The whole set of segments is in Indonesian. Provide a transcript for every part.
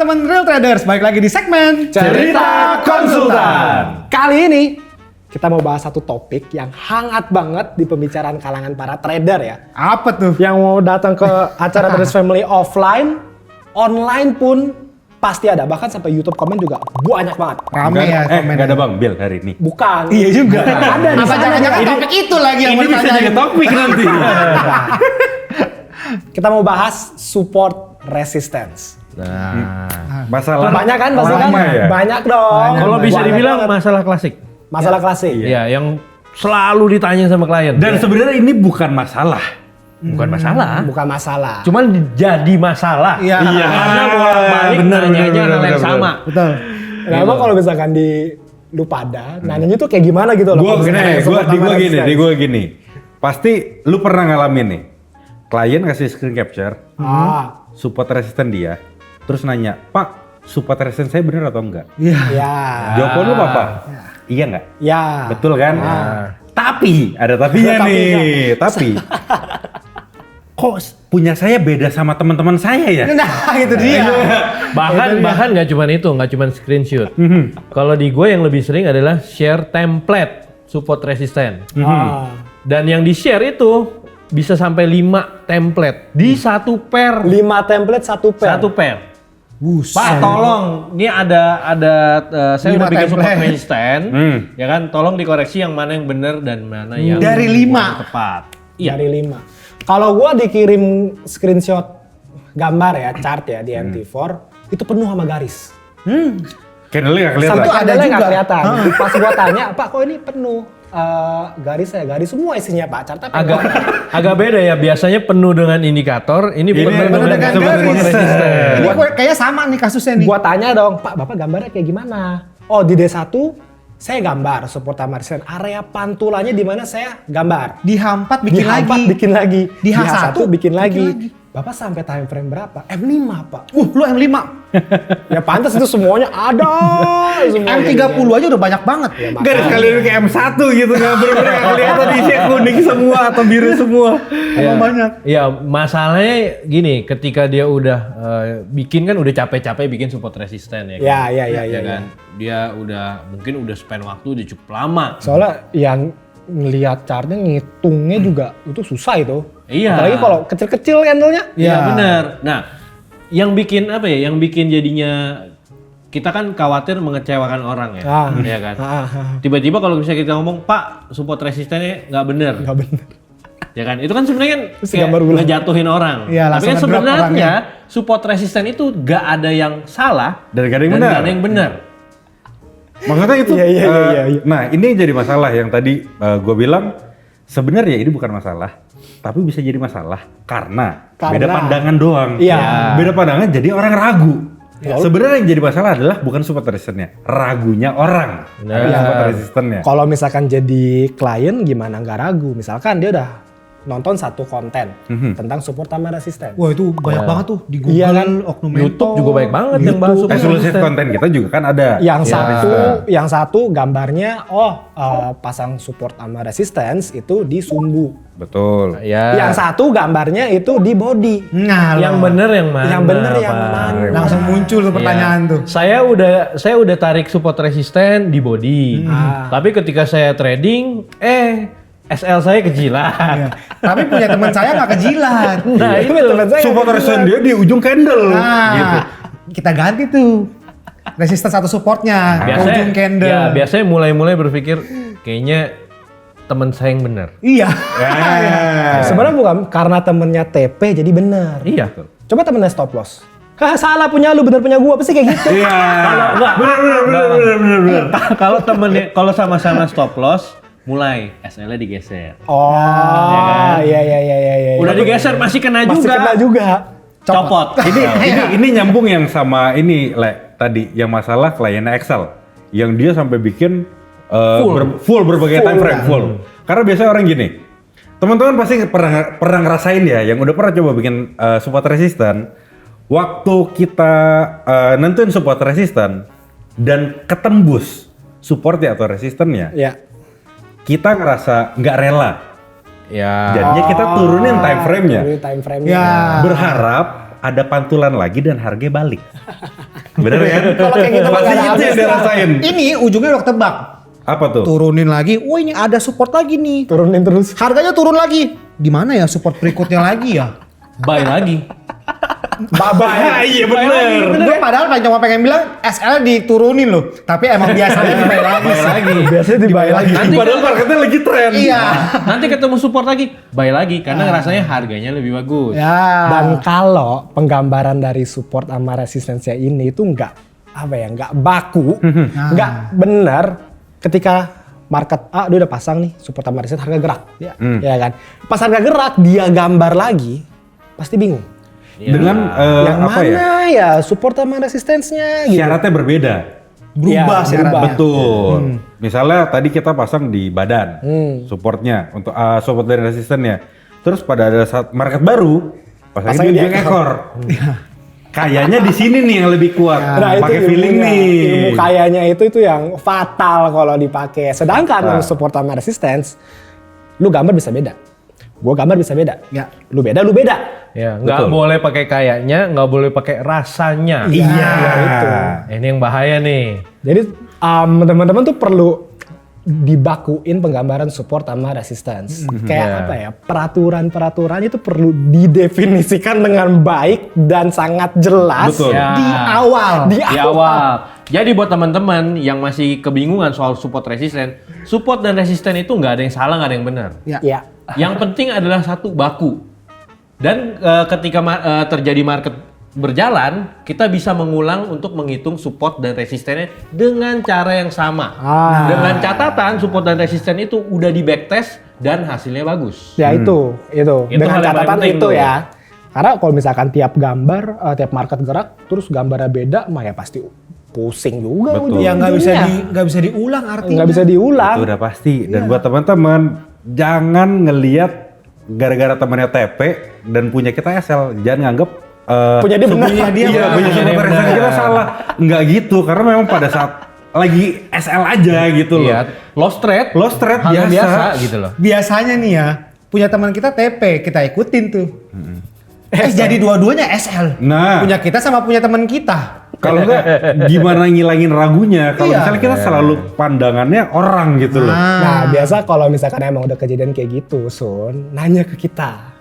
teman-teman Real Traders, balik lagi di segmen Cerita Konsultan. Kali ini kita mau bahas satu topik yang hangat banget di pembicaraan kalangan para trader ya. Apa tuh? Yang mau datang ke acara Traders Family offline, online pun pasti ada. Bahkan sampai YouTube komen juga banyak banget. Rame ya komen. Nggak ada Bang Bill hari ini. Bukan. Iya juga. Ada di Apa sana. jangan-jangan topik itu lagi yang Ini mau bisa ditanyain? jadi topik nanti. Kita mau bahas support resistance. Masalah Banyak kan pasti kan? lama ya? Banyak dong. Kalau bisa Banyak dibilang banget. masalah klasik. Masalah klasik. Iya, yang selalu ditanya sama klien. Dan sebenarnya ini bukan masalah. bukan masalah. Bukan masalah. Cuman jadi masalah. Iya. Karena bolak-balik Bener, nanyanya bener, hal yang bener, sama. Betul. Nah, emang kalau misalkan di lu pada nanyanya tuh kayak gimana gitu loh. Gua Kalau misalkan support sama resistance. di gua gini. Pasti lu pernah ngalamin nih. Klien kasih screen capture, support resisten dia, terus nanya, "Pak, support resisten saya bener atau enggak?" Iya. Ya. Jawaban lu apa? Iya enggak? Ya. Betul kan? Tapi ada tapinya Ada nih. Tapi kok punya saya beda sama teman-teman saya ya? Nah, itu dia. Bahkan nggak cuma itu, nggak cuma screenshot. Kalau di gue yang lebih sering adalah share template support resisten. Dan yang di share itu bisa sampai 5 template di satu pair. 5 template satu pair. Satu pair. Pak, tolong, ini ada saya 5 udah bikin support template. resisten, ya kan? Tolong dikoreksi yang mana yang benar dan mana yang Dari 5. tepat. Iya. Dari 5. Kalau gua dikirim screenshot gambar ya, chart ya di MT4, itu penuh sama garis. Candle-nya nggak kelihatan. Satu ada ada nggak juga. kelihatan. Pas gua tanya, Pak kok ini penuh? Garis semua isinya Pak, chart apa? Agak beda ya, biasanya penuh dengan indikator, ini penuh penuh dengan dengan support garis. resisten. Ini kayaknya sama nih kasusnya nih. Gua tanya dong, Pak Bapak gambarnya kayak gimana? Oh di D1 saya gambar support sama resisten. Area pantulannya di mana saya gambar. Di H4 bikin Di H4 lagi. bikin lagi. Di H1 bikin lagi. Bapak sampai time frame berapa? M5 Pak. Lu M5. Ya pantas itu semuanya ada. Semuanya. M30 aja udah banyak banget. Ya, Garis kalian kayak M1 gitu, nggak bener-bener nggak kelihatan isinya kuning semua atau biru semua. Emang banyak. Ya masalahnya gini, ketika dia udah bikin kan udah capek-capek bikin support resisten ya. Ya, Kan? Dia udah mungkin udah spend waktu udah cukup lama. Soalnya yang ngelihat chartnya ngitungnya juga itu susah itu. Iya. Apalagi kalau kecil-kecil candlenya. Iya benar. Nah, yang bikin apa ya? Yang bikin jadinya kita kan khawatir mengecewakan orang ya, ya kan. Tiba-tiba kalau misalnya kita ngomong, Pak, support resistennya nggak bener, Nggak bener. ya kan? Itu kan sebenarnya kan Terus kayak gambar ulang. ngejatuhin orang. Iya, Tapi langsung kan ngedrop sebenarnya support resisten itu nggak ada yang salah Dan nggak ada yang dan benar. nggak ada yang benar. Maksudnya itu. Iya. Nah ini yang jadi masalah yang tadi gue bilang. Sebenarnya ini bukan masalah, tapi bisa jadi masalah karena beda pandangan doang. Iya. Beda pandangan jadi orang ragu. Sebenarnya yang jadi masalah adalah bukan support resistennya, ragunya orang. Support resistennya. Kalau misalkan jadi klien gimana nggak ragu? Misalkan dia udah nonton satu konten tentang support sama resisten. Wah itu banyak banget tuh di Google, Iya kan? Oknum YouTube Mentor. juga baik banget yang bahas support Eksklusif resisten. konten kita juga kan ada. Yang satu gambarnya pasang support sama resistance itu di sumbu. Betul. Ya. Yang satu gambarnya itu di body. Nah, Yang bener yang mana? Yang bener yang Pak? mana? langsung muncul tuh pertanyaan Iya. tuh. Saya udah tarik support resisten di body. Tapi ketika saya trading, SL saya kejilat. Iya. Tapi punya teman saya nggak kejilat. Nah, itu teman saya Support resisten dia di ujung candle. Nah, Gitu. kita ganti tuh resistance atau supportnya ke ujung candle. Ya, biasanya mulai berpikir kayaknya teman saya yang benar. Iya. Sebenarnya bukan karena temennya TP jadi benar. Iya. Coba temennya stop loss. Salah punya lu, bener punya gua, pasti kayak gitu. Iya. Enggak. Bener. Kalau temennya, kalau sama-sama stop loss, mulai SL-nya digeser. Oh, iya. Udah digeser masih kena Masih juga. kena juga. Copot. ini nyambung yang sama ini tadi yang masalah kliennya Excel yang dia sampai bikin full berbagai time frame full. Karena biasanya orang gini, teman-teman pasti pernah ngerasain ya, yang udah pernah coba bikin support resisten, waktu kita nentuin support resisten dan ketembus support atau resistennya, Ya. kita ngerasa nggak rela. Ya. Jadinya kita turunin time frame-nya. Turunin time frame-nya. Ya. Berharap ada pantulan lagi dan harga balik. Bener kan? Kalau kayak gitu Pasti nggak ada itu yang dia habisnya. rasain. Ini ujungnya udah tebak. Apa tuh? Turunin lagi. Wah ini ada support lagi nih. Turunin terus. Harganya turun lagi. Gimana ya support berikutnya lagi ya? Buy lagi. Bye-bye. Iya bener. Gue padahal cuma pengen bilang SL diturunin loh. Tapi emang biasanya dibayar lagi. Biasanya dibayar lagi. Nanti Padahal marketnya lagi tren. Iya. Nanti ketemu support lagi, buy lagi karena rasanya harganya lebih bagus. Ya. Dan kalau penggambaran dari support sama resistensinya ini itu nggak baku, nggak benar ketika market dia udah pasang nih support sama resistance harga gerak, ya kan? Pas harga gerak dia gambar lagi, pasti bingung. Dengan Yang apa ya? mana ya support sama resistensinya gitu. Syaratnya berbeda. Berubah Ya, syaratnya. berubah. Betul. Misalnya tadi kita pasang di badan supportnya untuk support dan resistennya. Terus pada ada saat market baru pasangin Pasangin di di ujung ekor. ekor. Kayaknya di sini nih yang lebih kuat. Pakai feeling ilmunya. nih. Ilmu kayaknya itu yang fatal kalau dipakai. Sedangkan support sama resistance, lu gambar bisa beda. Gua gambar bisa beda. Ya. Lu beda. Ya, nggak Betul. boleh pakai kayaknya, nggak boleh pakai rasanya. Iya. itu. Ini yang bahaya nih. Jadi teman-teman tuh perlu dibakuin penggambaran support sama resistance. Kayak apa ya? Peraturan-peraturan itu perlu didefinisikan dengan baik dan sangat jelas Betul. Ya. di awal. Di awal. Jadi buat teman-teman yang masih kebingungan soal support resisten, support dan resisten itu nggak ada yang salah, nggak ada yang benar. Ya. Yang penting adalah satu, baku. Dan ketika terjadi market berjalan, kita bisa mengulang untuk menghitung support dan resistennya dengan cara yang sama. Dengan catatan support dan resisten itu udah di backtest dan hasilnya bagus. Ya itu. Itu Dengan hal yang catatan paling penting itu tuh. ya. Karena kalau misalkan tiap gambar, tiap market gerak, terus gambarnya beda, mah ya pasti pusing juga. Betul. Ya nggak bisa diulang artinya. Nggak bisa diulang. Itu udah pasti. Dan buat teman-teman jangan ngelihat gara-gara temannya TP dan punya kita SL, jangan nganggep Punya dia benar. Punya dia iya, benar. punya support resisten kita salah. Enggak gitu, karena memang pada saat lagi SL aja gitu loh. Iya, lost trade. Lost trade hal yang biasa. biasa gitu loh. Biasanya nih ya, punya teman kita TP, kita ikutin tuh. Jadi dua-duanya SL. Nah. Punya kita sama punya teman kita. Kalau enggak gimana ngilangin ragunya? Kalau Iya. misalnya kita selalu pandangannya orang gitu loh. Nah, biasa kalau misalkan emang udah kejadian kayak gitu, Sun, nanya ke kita.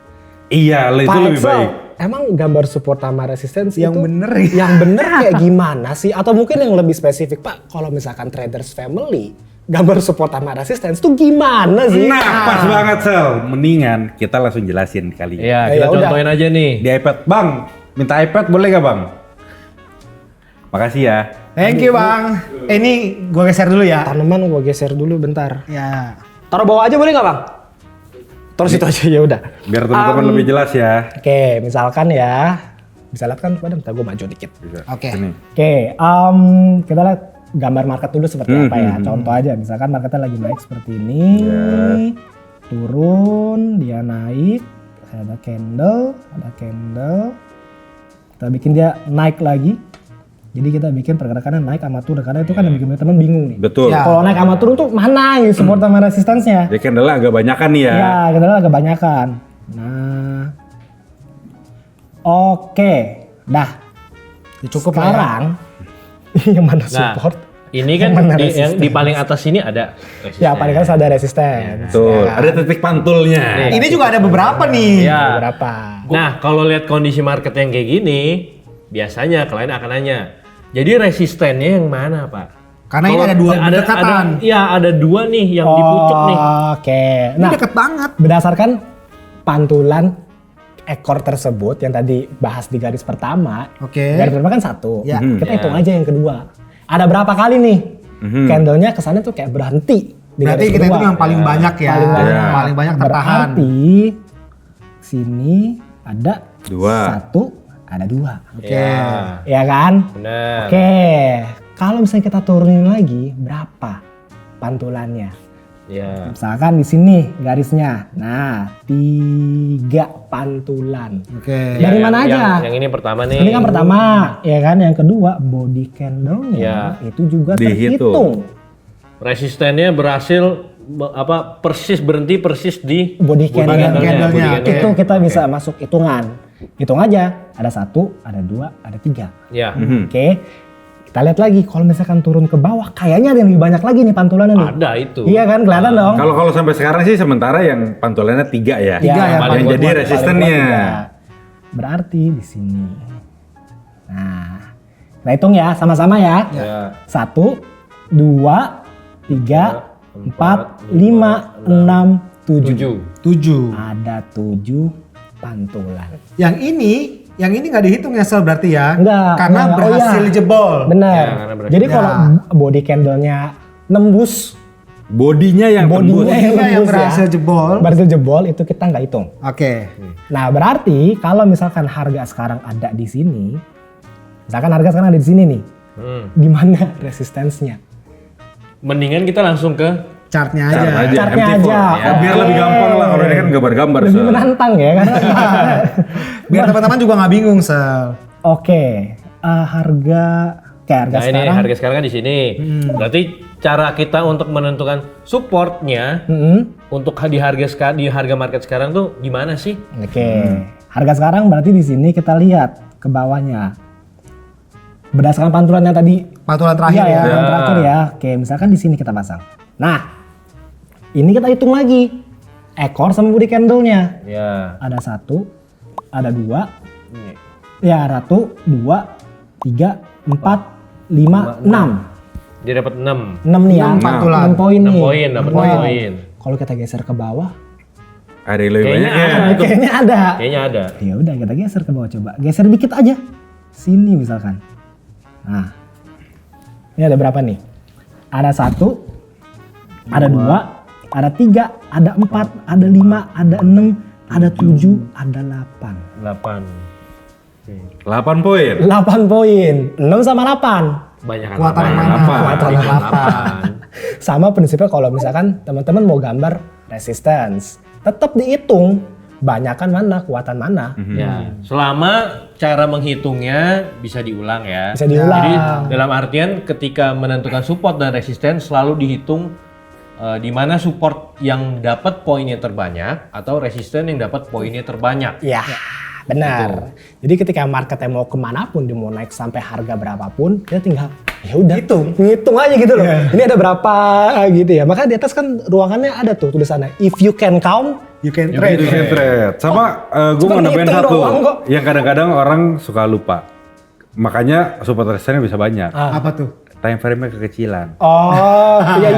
Iya, itu Pak lebih Excel, baik. emang gambar support sama resistance Yang itu bener ya? yang bener kayak gimana sih? Atau mungkin yang lebih spesifik, Pak, kalau misalkan traders family, gambar support sama resistance tuh gimana sih? Nah, pas banget Sel. Mendingan kita langsung jelasin kali ya. Iya, Ya kita udah. contohin aja nih. Di iPad, Bang. Minta iPad boleh gak Bang? Makasih ya. Thank you bang. Ini gue geser dulu ya. Tanaman gua geser dulu bentar. Ya. Taruh bawah aja boleh nggak, Bang? Terus itu aja ya udah. Biar teman-teman lebih jelas ya. Oke, misalkan ya, bisa lihat kan? Bentar, gue maju dikit. Bisa. Oke. Sini. Oke, kita lihat gambar market dulu seperti apa ya. Contoh aja, misalkan marketnya lagi naik seperti ini, turun, dia naik, ada candle, kita bikin dia naik lagi. Jadi kita bikin pergerakannya naik sama turun, karena itu kan yang bikin teman bingung nih. Betul. Ya. Kalau naik sama turun tuh mana nih support sama resistance-nya? Jadi candle agak banyakan nih ya. Ya, kita agak banyakan. Nah, oke, dah. Cukup Sekarang yang mana support? Ini kan Yang mana yang di resistance? paling atas ini ada resisten. Ya paling kan ada resisten. Betul. Ada titik pantulnya. Ini juga ada beberapa nih. Ya. Berapa? Nah, kalau lihat kondisi market yang kayak gini, biasanya klien akan nanya, jadi resistennya yang mana, Pak? Karena ini Kalau ada dua berdekatan. Iya, ada dua nih yang di pucuk nih. Oke. Ini Nah, deket banget. berdasarkan pantulan ekor tersebut yang tadi bahas di garis pertama. Oke. Garis pertama kan satu. Ya. Kita hitung aja yang kedua. Ada berapa kali nih candlenya kesannya tuh kayak berhenti. Di Berarti garis kita kedua. itu yang paling banyak ya. Paling banyak. Paling banyak tertahan. Berarti sini ada Dua. satu, ada dua. Oke. Ya, Ya kan? benar. Oke. Kalau misalnya kita turunin lagi, berapa pantulannya? Ya. Misalkan di sini garisnya. Nah, 3 pantulan. Oke. Dari mana aja? Yang ini pertama nih. Ini kan pertama, ya kan? Yang kedua, body candle-nya Ya. itu juga Dihitung. terhitung. Resistennya berhasil persis berhenti persis di Body candle-nya. candle-nya. Oke. Itu kita bisa masuk hitungan. Hitung aja. Ada 1, ada 2, ada 3. Ya. Oke. Kita lihat lagi kalau misalkan turun ke bawah kayaknya ada yang lebih banyak lagi nih pantulannya nih. Ada itu. Iya kan kelihatan dong. Kalau sampai sekarang sih sementara yang pantulannya 3 ya. Tiga ya, yang paling jadi kuat, resistennya. Paling kuat 3. Berarti di sini. Nah, kita hitung ya sama-sama ya. Ya. 1, 2, 3, 4, 5, 6, 7. 7. Ada 7 pantulan. Yang ini nggak dihitung ya Sel berarti ya? Enggak. Karena enggak. berhasil jebol. Benar. Ya, karena berhasil. Jadi Ya. kalau body candle-nya nembus, Bodinya yang tembus. bodinya Bodinya yang nembus berhasil ya, jebol. berhasil jebol itu kita nggak hitung. Oke. Nah berarti kalau misalkan harga sekarang ada di sini, misalkan harga sekarang ada di sini nih, gimana resistensinya? Mendingan kita langsung ke Chartnya aja. Chartnya MT4. aja. Ya, biar lebih gampang lah kalau ini kan gambar-gambar. Lebih Sel. menantang ya kan? Biar teman-teman juga nggak bingung Sel. Oke, harga kayak harga Nah ini sekarang. harga sekarang kan di sini. Berarti cara kita untuk menentukan supportnya untuk di harga market sekarang tuh gimana sih? Oke, harga sekarang berarti di sini kita lihat ke bawahnya. Berdasarkan pantulan yang tadi. Pantulan terakhir Iya, ya. yang terakhir ya. Oke, misalkan di sini kita pasang. Nah, ini kita hitung lagi ekor sama body candle-nya. Ya. Ada 1, ada 2, Ini. ya 1, 2, 3, 4, 5, 6. Dia dapat 6. 6 nih ya. 6 pantulan. 6 poin 6 nih. poin, dapat Nah, 6 poin. Kalau kita geser ke bawah, Ada yang lebih Kayaknya banyak ya. ada. kayaknya ada. Kayaknya ada. Ya udah kita geser ke bawah coba. Geser dikit aja. Sini misalkan. Nah. Ini ada berapa nih? Ada 1, ada 2, ada 3, ada 4, ada 5, ada 6, ada 7, ada 8. 8. 8 poin. 8 poin. 6 sama 8. Banyak Kuatan yang mana? Kuatan yang 8. Sama prinsipnya kalau misalkan teman-teman mau gambar resistance, tetap dihitung banyakan mana, kuatan mana. Ya, selama cara menghitungnya bisa diulang ya. Bisa diulang. Jadi dalam artian ketika menentukan support dan resisten selalu dihitung di mana support yang dapat poinnya terbanyak atau resisten yang dapat poinnya terbanyak. Ya, benar. Jadi ketika marketnya mau kemanapun, dia mau naik sampai harga berapapun, kita tinggal ya udah ngitung aja gitu loh. Ini ada berapa gitu ya. Makanya di atas kan ruangannya ada tuh tulisannya. If you can count, You can Itu trade. kan trade. Sama gue Cuma mau nambahin ngitung satu doang kok. yang kadang-kadang orang suka lupa. Makanya support resistennya bisa banyak. Apa tuh? Time frame-nya kekecilan. oh iya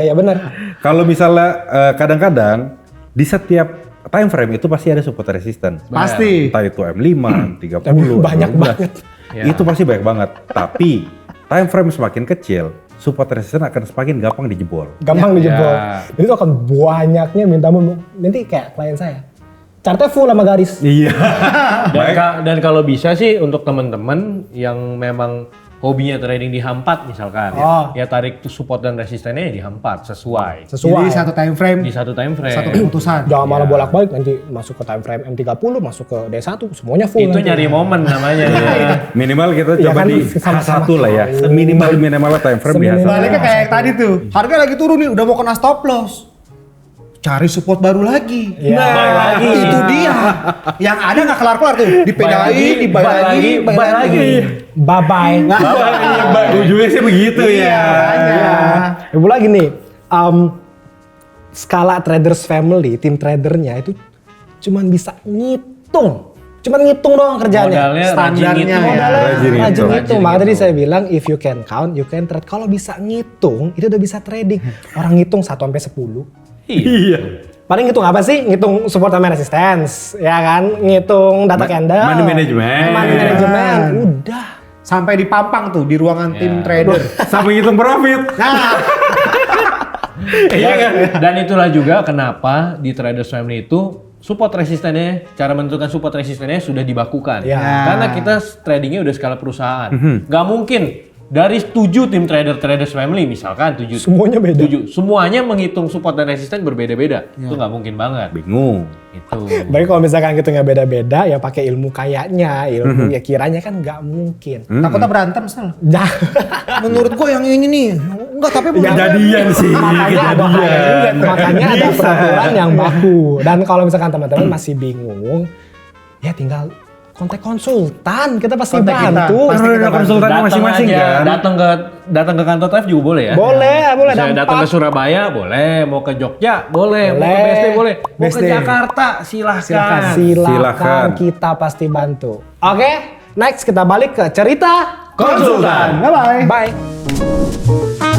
iya benar. Kalau misalnya kadang-kadang di setiap time frame itu pasti ada support resistance. Pasti. Entah itu M5, 30, Banyak 15. banget. Ya. Itu pasti banyak banget. Tapi time frame semakin kecil, support resistance akan semakin gampang dijebol. Gampang dijebol. Ya. Jadi itu akan banyaknya minta nanti kayak klien saya. Chartnya full sama garis. Iya. Dan kalau bisa sih untuk teman-teman yang memang hobinya trading di H4 misalkan, ya tarik tuh support dan resistennya di H4 sesuai. Jadi satu time frame, Di satu time frame. satu keputusan. Jangan malah bolak-balik nanti masuk ke time frame M30, masuk ke D1, semuanya full. Itu nanti. nyari momen namanya. ya. Minimal kita Iya coba kan, di sama-sama. H1 lah ya. Minimal time frame di H1. Seminimal. Baliknya kayak yang tadi tuh. Harga lagi turun nih, udah mau kena stop loss. Cari support baru lagi. Iya. Buy lagi. Itu dia. Yang ada nggak kelar-kelar tuh. Dipedain, dibuy lagi, buy lagi. Bye-bye. Ujungnya sih begitu ya. Makanya. Ibu lagi nih, skala traders family, tim tradernya itu cuman bisa ngitung. Cuman ngitung doang kerjanya. Modalnya Standarnya rajin ya. gitu. Modalnya Rajin rajin ngitung. ngitung. Makanya tadi saya bilang if you can count, you can trade. Kalau bisa ngitung, itu udah bisa trading. Orang ngitung 1 sampai 10. Iya. Paling ngitung apa sih? Ngitung support sama resistance, ya kan? Ngitung data candle. money management. Money management. Udah. Sampai dipampang tuh di ruangan tim trader. Sampai ngitung profit. Nah, Iya kan? Dan itulah juga kenapa di Traders Family itu support resistennya, cara menentukan support resistennya sudah dibakukan. Ya. Karena kita tradingnya udah skala perusahaan. Nggak mungkin dari 7 tim Traders Family misalkan 7. Semuanya beda. 7. Semuanya menghitung support dan resisten berbeda-beda. Itu nggak mungkin banget. Bingung. Itu. Baik kalau misalkan kita nggak beda-beda, ya pakai ilmu kayaknya, ilmu ya kiranya kan nggak mungkin. takutnya berantem Sel. Nah, Menurut gua yang ini nih. Enggak, tapi menurut gua- Kejadian sih. makanya ada makanya ada peraturan yang baku. Dan kalau misalkan teman-teman masih bingung, ya tinggal kontak konsultan, kita pasti Kontak kita, bantu. pasti Karena kita ada konsultan Datang masing-masing aja, kan. datang ke kantor TF juga boleh ya? Boleh, boleh. Misalnya Ada datang ke 4. Surabaya boleh, mau ke Jogja boleh, mau ke Boleh. BSD boleh, mau ke BSD. Jakarta silahkan. Silakan, kita pasti bantu. Oke, next kita balik ke cerita Konsultan. Bye-bye. Bye.